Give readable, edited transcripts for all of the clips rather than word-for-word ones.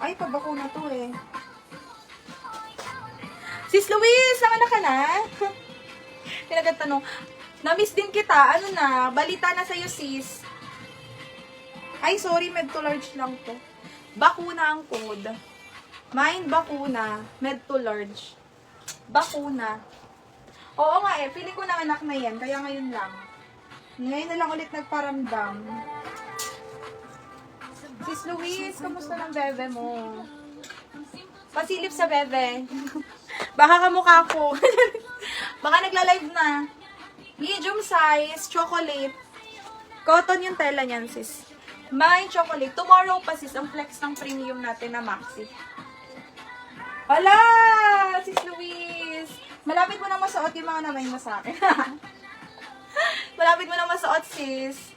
Ay, pabakuna to eh. Sis Luis, nanganak ka na? Pinagtanong. Na-miss din kita. Ano na? Balita na sa'yo, sis. Ay, sorry. Med to large lang to. Bakuna ang code. Mine, bakuna. Med to large. Bakuna. Oo nga eh. Feeling ko nanganak na yan. Kaya ngayon lang. Ngayon na lang ulit nagparamdam. Sis Luis, kamusta ng bebe mo? Pasilip sa bebe. Baka kamukha ko. Baka nagla-live na. Medium size, chocolate. Cotton yung tela niyan, sis. May chocolate. Tomorrow pa, sis, ang flex ng premium natin na maxi. Hala! Sis Luis! Malapit mo na masuot yung mga namay mo sa akin. Malapit mo na masuot, sis.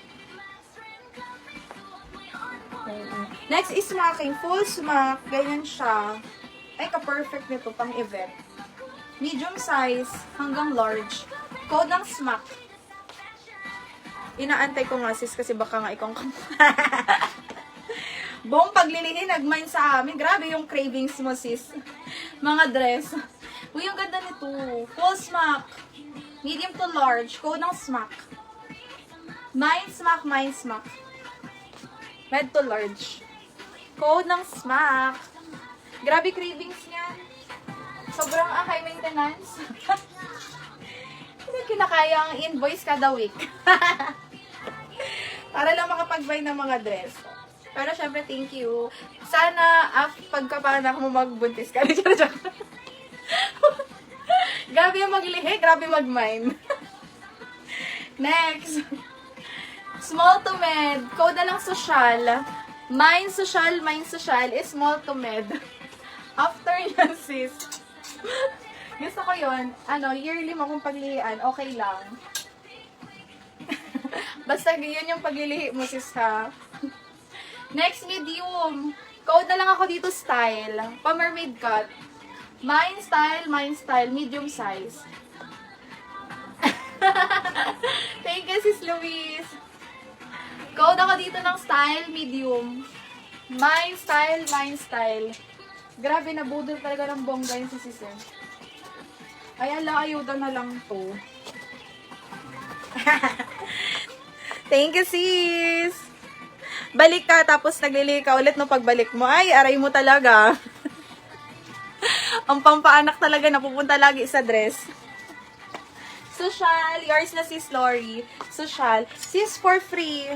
Next is smacking. Full smack. Ganyan siya. Ay, ka-perfect nito pang event. Medium size hanggang large. Code ng smack. Inaantay ko nga, sis, kasi baka nga ikaw buong paglilihin, nag-mine sa amin. Grabe yung cravings mo, sis. Mga dress. Uy, ang ganda nito. Full smack. Medium to large. Code ng smack. Mine smack, mine smack. Med to large. Code ng smack. Grabe cravings niya. Sobrang high maintenance. Hindi kinakaya ang invoice kada week. Para lang makapag-buy ng mga dress. Pero syempre, thank you. Sana, pagkapanak mo magbuntis ka. Grabe yung maglihi, grabe mag-mine. Next. Small to med. Code na lang social. Mine social is small to med. After yan, sis. Gusto ko yun. Yearly mo kung paglihian, okay lang. Basta yun yung paglilihi mo, sis, ha. Next, medium. Code na lang ako dito, style. Pa-mermaid cut. Mine style, medium size. Thank you, sis Luis. Code ako dito ng style, medium. Mine style. Grabe, nabudol talaga ng bongga yun si sis eh. Ay, ayuda na lang to. Thank you, sis. Balik ka, tapos naglili ka ulit no pagbalik mo. Ay, aray mo talaga. Ang pampaanak talaga, napupunta lagi sa dress. Social, yours na sis Lori. Social, sis for free.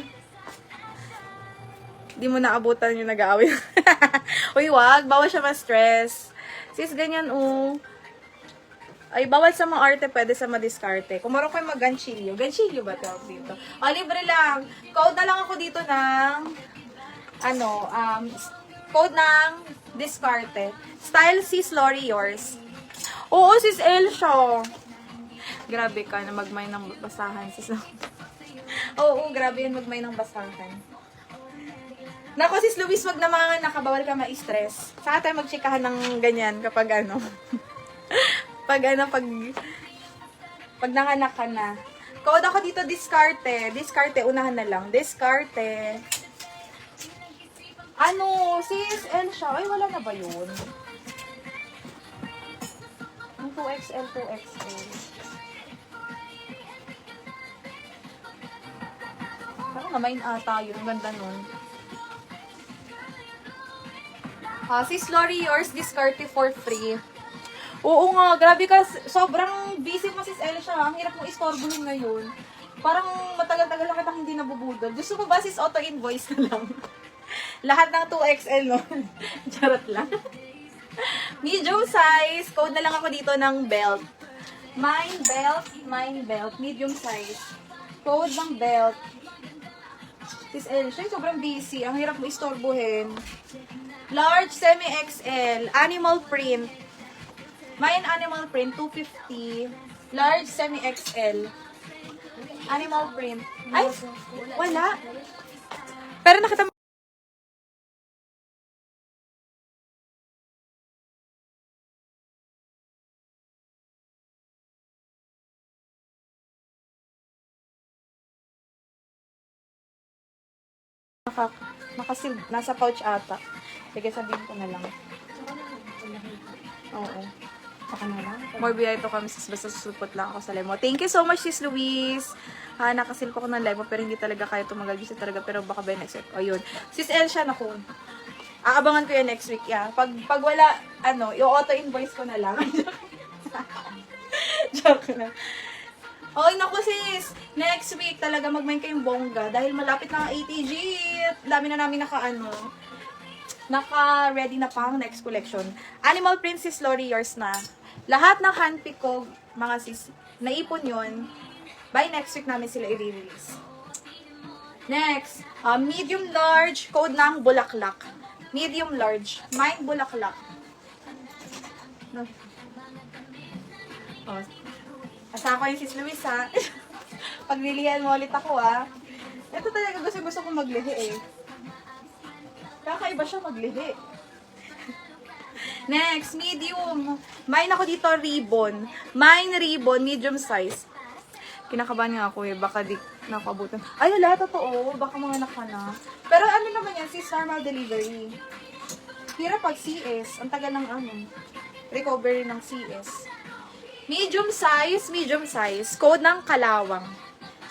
Di mo naabutan yung nag-aaway. Uy, wag. Bawal siya ma-stress. Sis, ganyan, Ay, bawal sa mga arte, pwede sa madiskarte. Kung marunong kayo mag-ganchilyo. Ganchilyo ba tawag dito? Libre lang. Code na lang ako dito ng, code ng diskarte. Style, sis Lori, yours. Oo, sis Elsha. Grabe ka na magmay ng basahan, sis. Oo, grabe yun magmay ng basahan. Nako, sis Luis, wag na mga nakabawal ka ma-stress. Saka tayo magchikahan ng ganyan kapag pag nanganak ka na. Code ako dito, diskarte. Diskarte, unahan na lang. Diskarte. Sis Elsha. Ay, wala na ba yun? Ang 2XL, 2XL. Parang namain ata yun. Ang ganda nun. Sis Lori, yours, diskarte for free. Oo nga, grabe ka. Sobrang busy mo, sis Elsha. Ang hirap mong istorbohin ngayon. Parang matagal-tagal lang kitang hindi nabubudol. Gusto mo ba, sis, auto-invoice na lang? Lahat ng 2XL, no? Charot lang. Medium size. Code na lang ako dito ng belt. Mine belt. Medium size. Code ng belt. Sis Elsha, sobrang busy. Ang hirap mo istorbohin. Large, semi-XL. Animal print. Mine animal print, 250. Large, semi-XL. Animal print. Ay, wala. Pero nakita nakasil, nasa pouch ata. Sige, sabihin ko na lang. Oo. Saka na lang. More biyay ito kami, sis. Basta susupot lang ako sa live mo. Thank you so much, sis Luis. Nakasil ko ng live mo, pero hindi talaga kaya tumagal. Gusto talaga, pero baka ba next week. O, yun. Sis Elsha, naku. Aabangan ko yan next week, ya. Pag wala, i-auto-invoice ko na lang. Joke na. Oy, naku sis. Next week talaga magmain kayong bongga. Dahil malapit na ang ATG. Dami na namin naka-ready na pang next collection. Animal Princess Lori, yours na. Lahat ng handpick ko, mga sis, naipon yun. By next week namin sila i-release. Next, medium large, code ng bulaklak. Medium large, mine bulaklak. No. Oh. Asa ko yung sis Luis, ha? Paglilihan mo ulit ako, ha? Ito talaga gusto ko maglihi, eh. Kakaiba siya maglihi. Next, medium. Mine ako dito, ribbon. Mine ribbon, medium size. Kinakabahan nga ako, eh. Baka di nakabutan. Ay, wala, totoo. Baka mga anak ka na. Pero ano naman yan, sis, normal delivery. Hirap pag CS. Ang tagal ng recovery ng CS. Medium size. Code ng kalawang.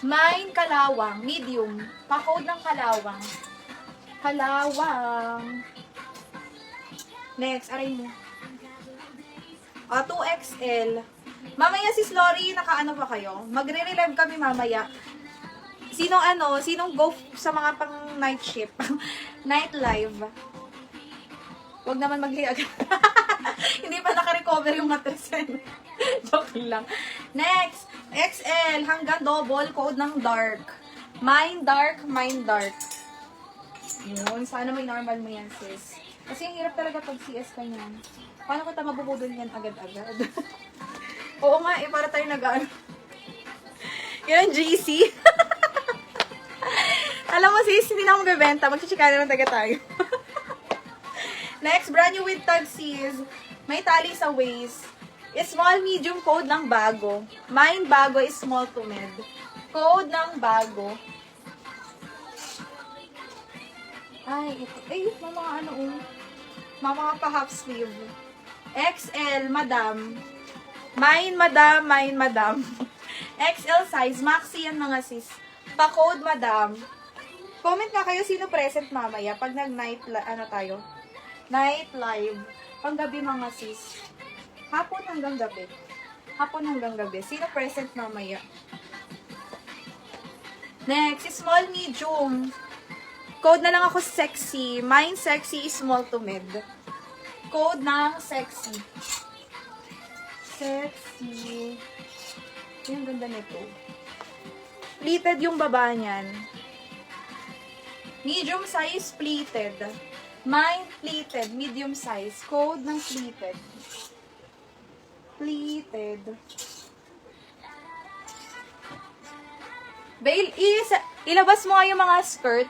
Mine kalawang, medium. Pa-code ng kalawang. Kalawang. Next, aray mo. 2XL. Mamaya sis Lori, nakaano pa kayo? Magre-relive kami mamaya. Sinong go sa mga pang night shift? Night live. Huwag naman mag-liag. Hindi pa naka-recover yung mattress. Joke lang. Next, XL hanggang double, code ng dark. Mine dark. Yun, sana may normal mo yan, sis. Kasi ang hirap talaga pag CS ka yan. Paano kita mabubudol yan agad-agad? Oo nga, para tayo nag-ano. Yan ang GC. Alam mo, sis, hindi na ako bebenta. Magchichikana lang taga tayo. Next, brand new with tag, sis. May tali sa waist. Small, medium, code ng bago. Mine bago is small to mid. Code ng bago. Ay, ito. Ay, mga pa-half sleeve. XL, madam. Mine, madam. XL size. Maxi yan, mga sis. Pa-code, madam. Comment nga kayo sino present mamaya pag nag-night, night live. Panggabi, mga sis. Hapon hanggang gabi. Sino present mamaya? Next, small, medium. Code na lang ako sexy. Mine sexy is small to mid. Code ng sexy. Sexy. Yung ganda nito. Pleated yung baba niyan. Medium size, pleated. Mine, pleated. Medium size. Code ng pleated. Pleated. Bail, ilabas mo nga yung mga skirt.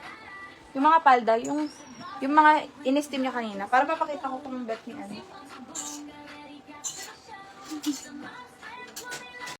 Yung mga palda, yung mga in-steam niya kanina. Para mapakita ko kung bet ni ano.